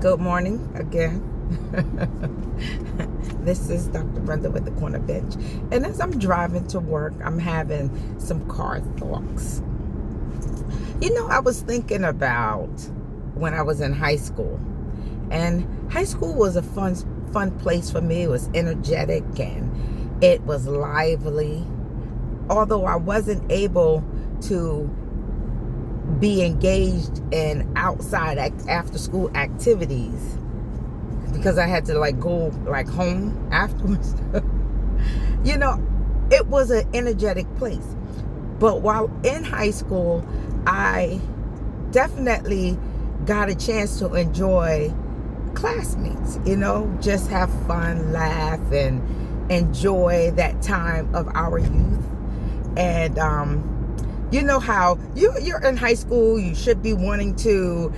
Good morning again. This is Dr. Brenda with the Corner Bench. And as I'm driving to work, I'm having some car thoughts. You know, I was thinking about when I was in high school. And high school was a fun place for me. It was energetic and it was lively. Although I wasn't able to be engaged in outside after school activities because I had to go home afterwards. You know, it was an energetic place. But while in high school, I definitely got a chance to enjoy classmates, just have fun, laugh, and enjoy that time of our youth. And you know how you're in high school, you should be wanting to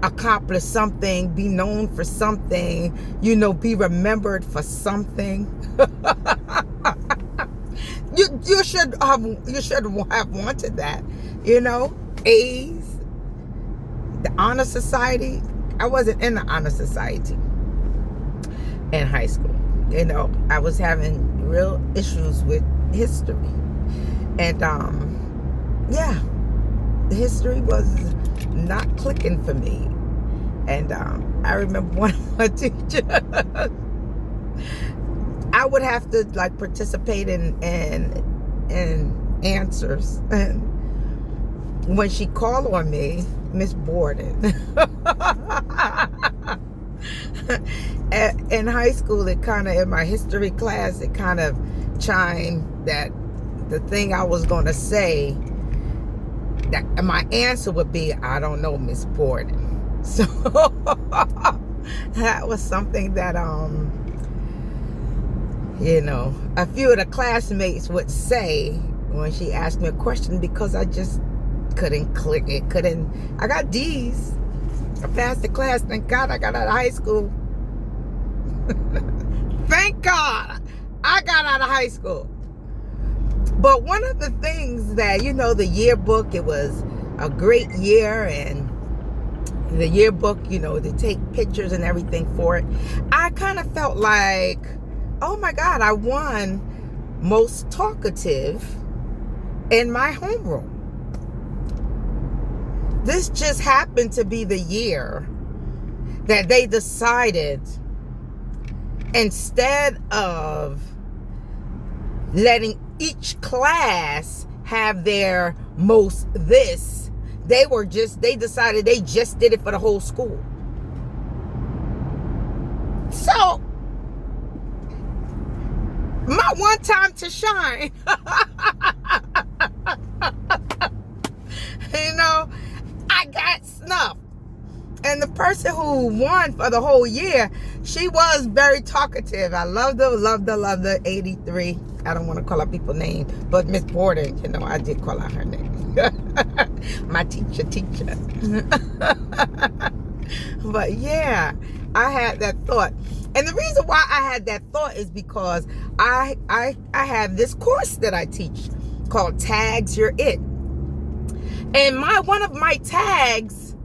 accomplish something, be known for something, be remembered for something. you should have wanted that, A's, the honor society. I wasn't in the honor society in high school. I was having real issues with history. And yeah, the history was not clicking for me. And I remember one of my teachers, I would have to participate in answers. And when she called on me, Miss Borden, in high school, in my history class, it kind of chimed that the thing I was going to say, that my answer would be, I don't know, Miss Borden. So that was something that a few of the classmates would say when she asked me a question, because I just couldn't click it. I got D's. I passed the class. Thank God I got out of high school. Thank God I got out of high school. But one of the things that, the yearbook, it was a great year, and the yearbook, they take pictures and everything for it. I kind of felt like, oh my God, I won most talkative in my homeroom. This just happened to be the year that they decided, instead of letting each class have their most this, they decided they just did it for the whole school. So my one time to shine, I got snuffed. And the person who won for the whole year, she was very talkative. I loved her, 83. I don't want to call out people's name, but Miss Borden, I did call out her name. My teacher. But yeah, I had that thought. And the reason why I had that thought is because I have this course that I teach called Tags You're It. And one of my tags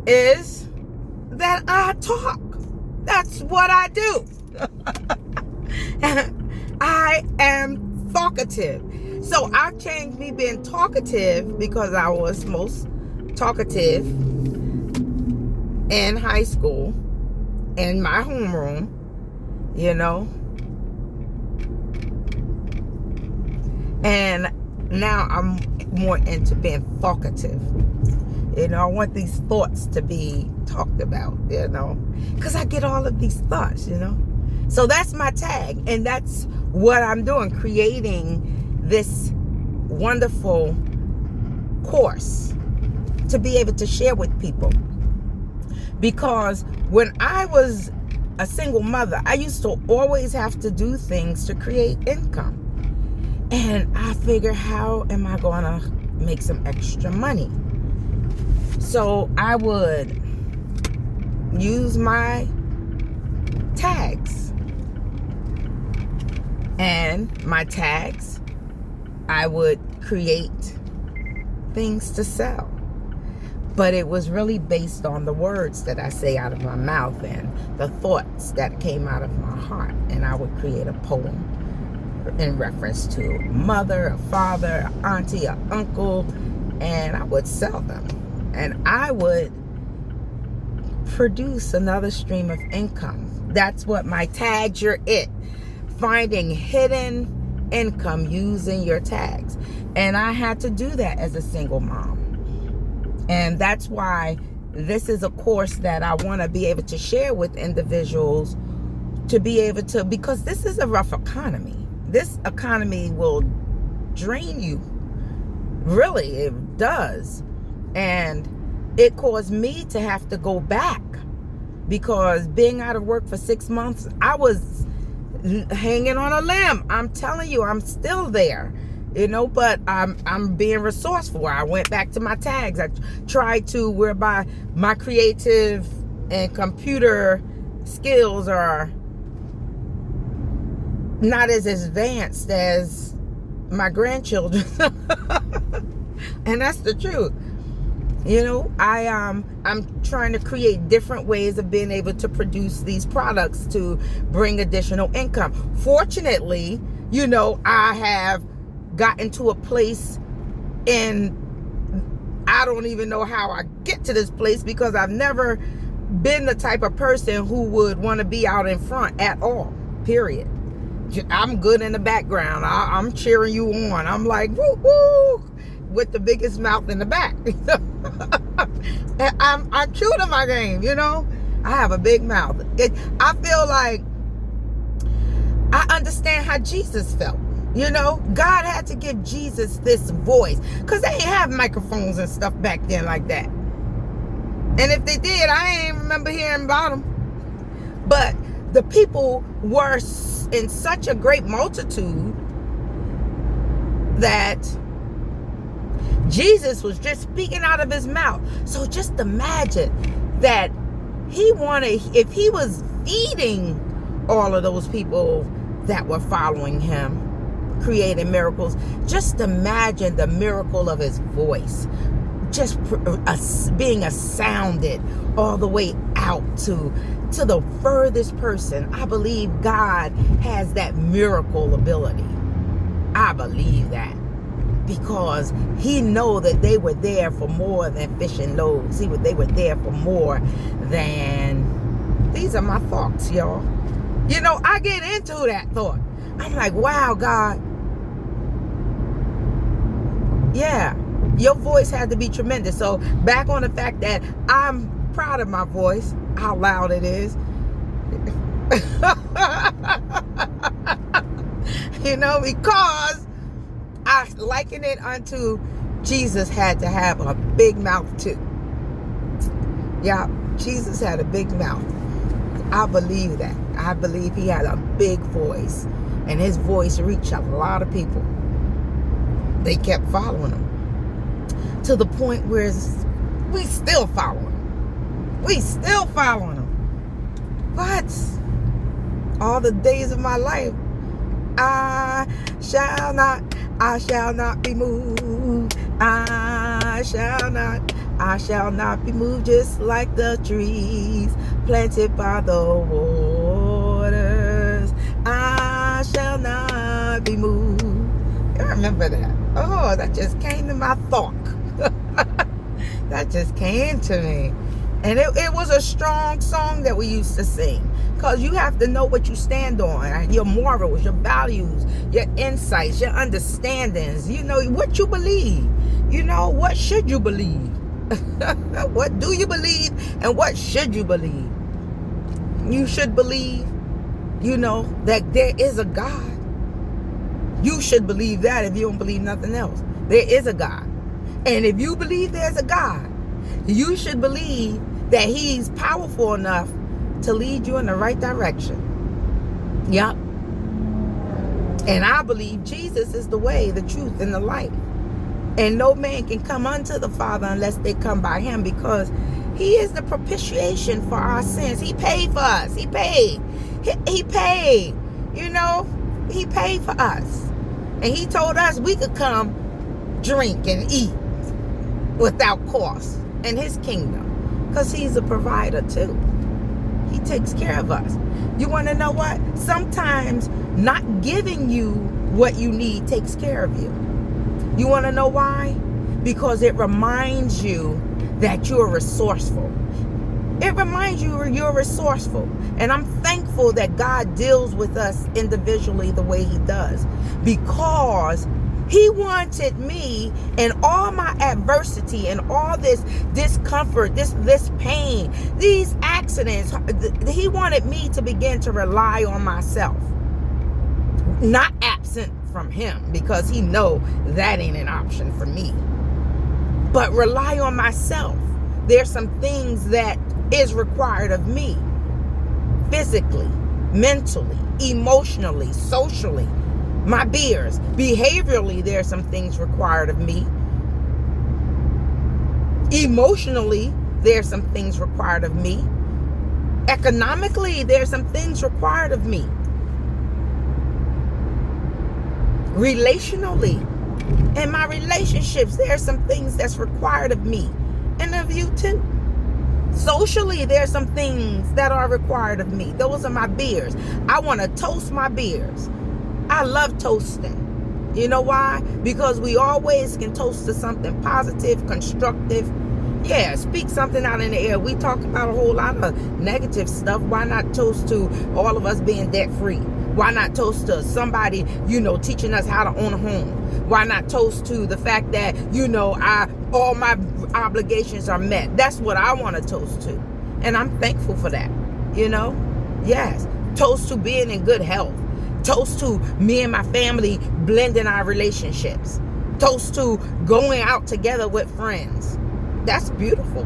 is that I talk. That's what I do. I am talkative. So I changed me being talkative because I was most talkative in high school, in my homeroom, And now I'm more into being talkative. I want these thoughts to be talked about, because I get all of these thoughts, So that's my tag. And that's what I'm doing, creating this wonderful course to be able to share with people. Because when I was a single mother, I used to always have to do things to create income. And I figured, how am I going to make some extra money? So I would use my tags. And my tags, I would create things to sell. But it was really based on the words that I say out of my mouth and the thoughts that came out of my heart. And I would create a poem in reference to a mother, a father, an auntie, an uncle, and I would sell them. And I would produce another stream of income. That's what my tags, you're it. Finding hidden income using your tags. And I had to do that as a single mom. And that's why this is a course that I want to be able to share with individuals to be able to, because this is a rough economy. This economy will drain you. Really, it does. And it caused me to have to go back, because being out of work for 6 months, I was hanging on a limb. I'm telling you, I'm still there, but I'm being resourceful. I went back to my tags. I tried to, whereby my creative and computer skills are not as advanced as my grandchildren. And that's the truth. I'm trying to create different ways of being able to produce these products to bring additional income. Fortunately, I have gotten to a place, and I don't even know how I get to this place, because I've never been the type of person who would want to be out in front at all, period. I'm good in the background. I'm cheering you on. I'm like, woo, woo, with the biggest mouth in the back. I'm true to my game, I have a big mouth. I feel like I understand how Jesus felt. God had to give Jesus this voice, because they ain't have microphones and stuff back then like that. And if they did, I ain't remember hearing about them. But the people were in such a great multitude that Jesus was just speaking out of his mouth. So just imagine that if he was feeding all of those people that were following him, creating miracles, just imagine the miracle of his voice, just being sounded all the way out to the furthest person. I believe God has that miracle ability. I believe that, because he know that they were there for more than fishing loaves. They were there for more than, these are my thoughts, y'all. I get into that thought. I'm like, wow, God. Yeah, your voice had to be tremendous. So back on the fact that I'm proud of my voice, how loud it is. Because I liken it unto Jesus had to have a big mouth too. Yeah, Jesus had a big mouth. I believe that. I believe he had a big voice, and his voice reached a lot of people. They kept following him to the point where we still following him. We still following him. But all the days of my life, I shall not be moved. I shall not be moved, just like the trees planted by the waters. I shall not be moved. I remember that. Oh, that just came to my thought. That just came to me. And it was a strong song that we used to sing. Because you have to know what you stand on. Your morals, your values, your insights, your understandings. What you believe. What should you believe? What do you believe, and what should you believe? You should believe, that there is a God. You should believe that if you don't believe nothing else. There is a God. And if you believe there's a God, you should believe that he's powerful enough to lead you in the right direction. Yep. And I believe Jesus is the way, the truth, and the light. And no man can come unto the Father unless they come by him, because he is the propitiation for our sins. He paid for us. He paid. He paid. He paid for us. And he told us we could come drink and eat without cost. and his kingdom, because he's a provider too. He takes care of us. You want to know what? Sometimes not giving you what you need takes care of you. You want to know why? Because it reminds you that you're resourceful. It reminds you you're resourceful. And I'm thankful that God deals with us individually the way he does, because he wanted me in all my adversity and all this discomfort, this pain, these accidents. He wanted me to begin to rely on myself, not absent from him, because he know that ain't an option for me, but rely on myself. There's some things that is required of me, physically, mentally, emotionally, socially. My beers, behaviorally, there's some things required of me. Emotionally, there's some things required of me. Economically, there's some things required of me. Relationally, in my relationships, there's some things that's required of me and of you too. Socially, there's some things that are required of me. Those are my beers. I want to toast my beers. I love toasting. You know why? Because we always can toast to something positive, constructive. Yeah, speak something out in the air. We talk about a whole lot of negative stuff. Why not toast to all of us being debt free? Why not toast to somebody, teaching us how to own a home? Why not toast to the fact that, all my obligations are met? That's what I want to toast to. And I'm thankful for that. Yes. Toast to being in good health. Toast to me and my family blending our relationships. Toast to going out together with friends. That's beautiful.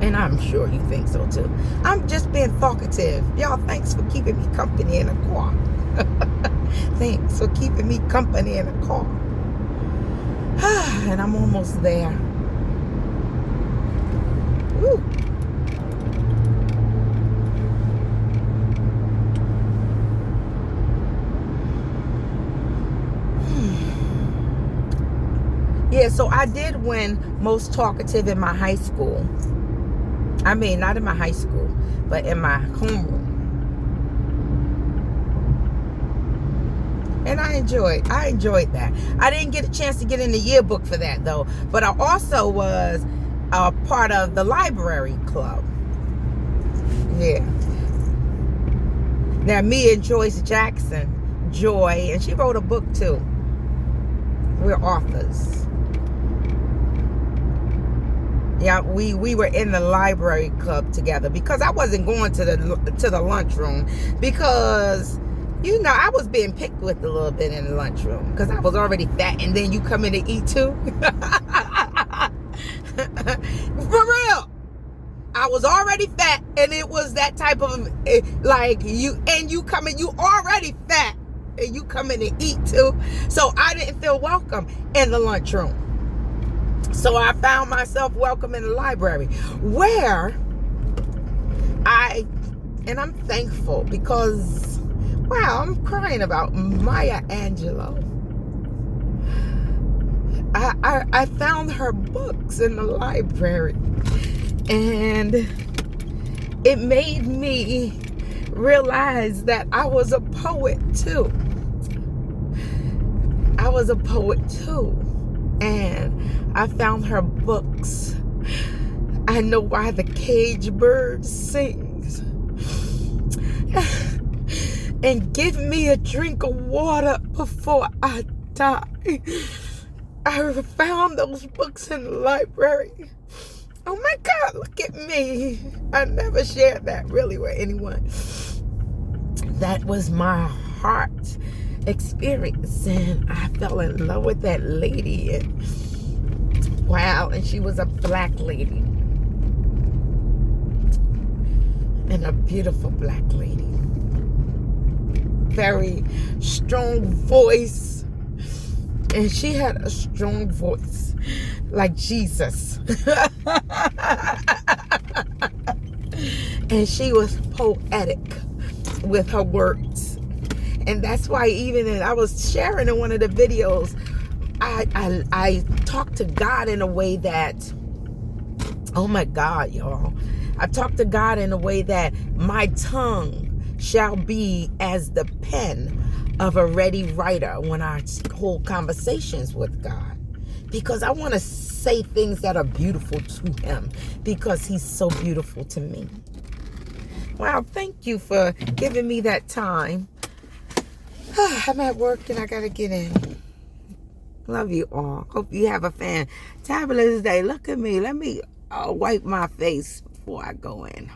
And I'm sure you think so too. I'm just being talkative. Y'all, thanks for keeping me company in a car. Thanks for keeping me company in a car. And I'm almost there. Woo. Yeah, so I did win most talkative in my high school. I mean, not in my high school, but in my homeroom. And I enjoyed that. I didn't get a chance to get in the yearbook for that though. But I also was a part of the library club. Yeah. Now me and Joyce Jackson, Joy, and she wrote a book too. We're authors. Yeah, we were in the library club together, because I wasn't going to the lunchroom, because I was being picked with a little bit in the lunchroom because I was already fat, and then you come in to eat too. For real. I was already fat, and it was that type of you come in, you already fat, and you come in and eat too. So I didn't feel welcome in the lunchroom. So I found myself welcome in the library, where I'm thankful, because, wow, I'm crying about Maya Angelou. I found her books in the library, and it made me realize that I was a poet too. And I found her books. I Know Why the Cage Bird Sings. And Give Me a Drink of Water Before I Die. I found those books in the library. Oh my God, look at me. I never shared that really with anyone. That was my heart experience, and I fell in love with that lady. And wow, and she was a black lady, and a beautiful black lady, very strong voice, and she had a strong voice like Jesus. And she was poetic with her words. And that's why I was sharing in one of the videos, I talked to God in a way that Oh my God, y'all. I talk to God in a way that my tongue shall be as the pen of a ready writer when I hold conversations with God. Because I want to say things that are beautiful to him, because he's so beautiful to me. Wow, thank you for giving me that time. I'm at work and I got to get in. Love you all. Hope you have a fantabulous day. Look at me. Let me wipe my face before I go in.